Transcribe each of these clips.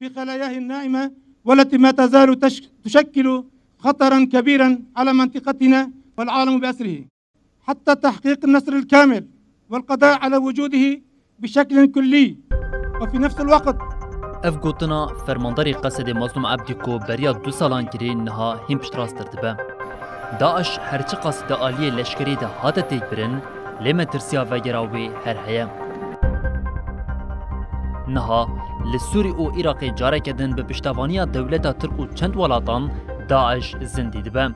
في خلاياه النائمة والتي ما تزال تشكل خطرا كبيرا على منطقتنا والعالم بأسره، حتى تحقيق النصر الكامل والقضاء على وجوده بشكل كلي. وفي نفس الوقت اف گوتنا فرمانداری قصد مظلوم عبدی کو بریا 2 سالان گرین نها هم پشتراست دبه. داعش هرچی قصد آلیه لشکری ده هات تیک برن لما ترسیا وگراوی هر هیا. نها لسوری او عراق جاره کدن به پشتوانی دولت ترک و چند ولاتان داعش زندی دبه.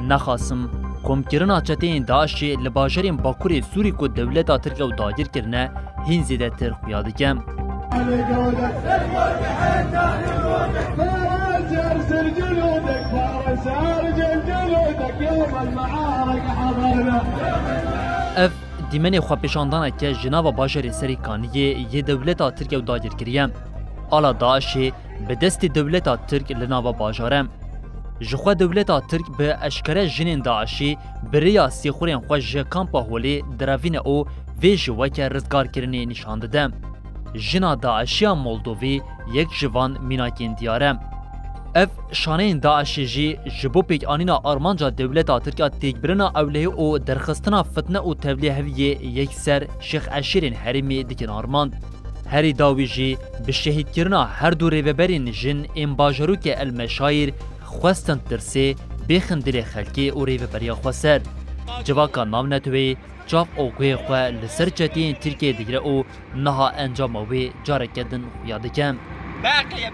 نخاسم کمکرنا چتین داعشی لباجرین باکوری سوری کو دولت ترک و دایر کرنه هین زیده تر خیاده کم. اف دیمنی خواه پیشاندانه که جناب باجر سریکانیه یه دولت ترک و دایر کریه. آلا داعشی به دست دولت ترک لناو باجارم. جخوا دولت ترک به اشکره جنین داعشی بریا سیخورین خواه کامپا هولی دراوین او ویج وکه رزگار کرنی نشان داده. جنا داعشیا مولدوی یک جوان میناکین دیاره. اف شانین داعشی جی جبو پیک آنینا آرمانجا دولت ترکیه تیگبرنا اولیه او درخستنا فتنه او تبلیغویه یک سر شیخ عشیرین حریمی دیکن آرماند. هری داوی جی به شهید کرنا هر دو ریوبرین جن ام باجرو که المشایر خواستن ترسه بخندل خلکی او ریوبریا خواستر. جواکا نام نتوی جاف او گوی خواه لسر چتین ترکیه دیگره او نها انجام اوی جاره کدن خویاده کم. باقیه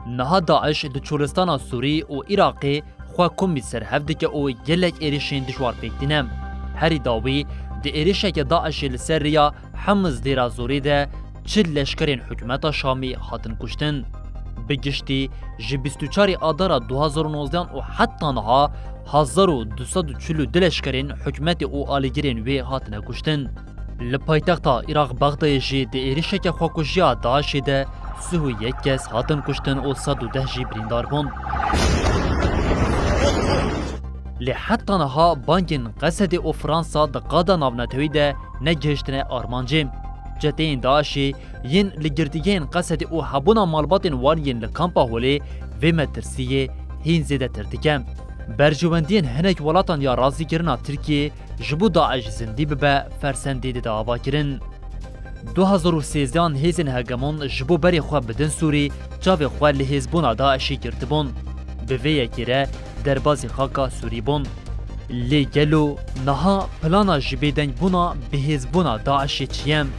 نها داعش دو چولستان سوری و عراقی خواه کمی سر هفته که او گلک ایریشین دشوار پیکتینم. هری داوی دی ایریشه که داعش لسر ریا حمز دیرا زوری ده چل لشکرین حکومت شامی حاتن کشتن. بگشتی جی 24 آدار 2019 و حتی نها 1242 لشکرین حکومت او آلیگرین وی حاتن کشتن. لپایتختا عراق بغداد جی دی ایریشه که خواه کشیا داعشی ده سهو یک کس حاتن کشتن و 110 جی بریندار بون. لی حتی نها بانکین قصد او فرانسا دقادا ناونتوی ده نگهشتن آرمانجیم. جتین داعشی ین لگردگین قصد او حبونا مالباتین وانین لکامپا هولی و مترسیه هین زیده تردکم. برجواندین هنک ولاتان یا رازی کرنا ترکیه جبو داعش زندی ببه فرسندی ده دعوا کرن. 2013 هیزن هگمون جبو بری خواه بدن سوری جاوی خواه لحزبونا داعشی کرتبون. به ویه کره دربازی خاکا سوری بون. لی گلو نها پلانا جبیدنگ بونا به حزبونا داعشی چیم.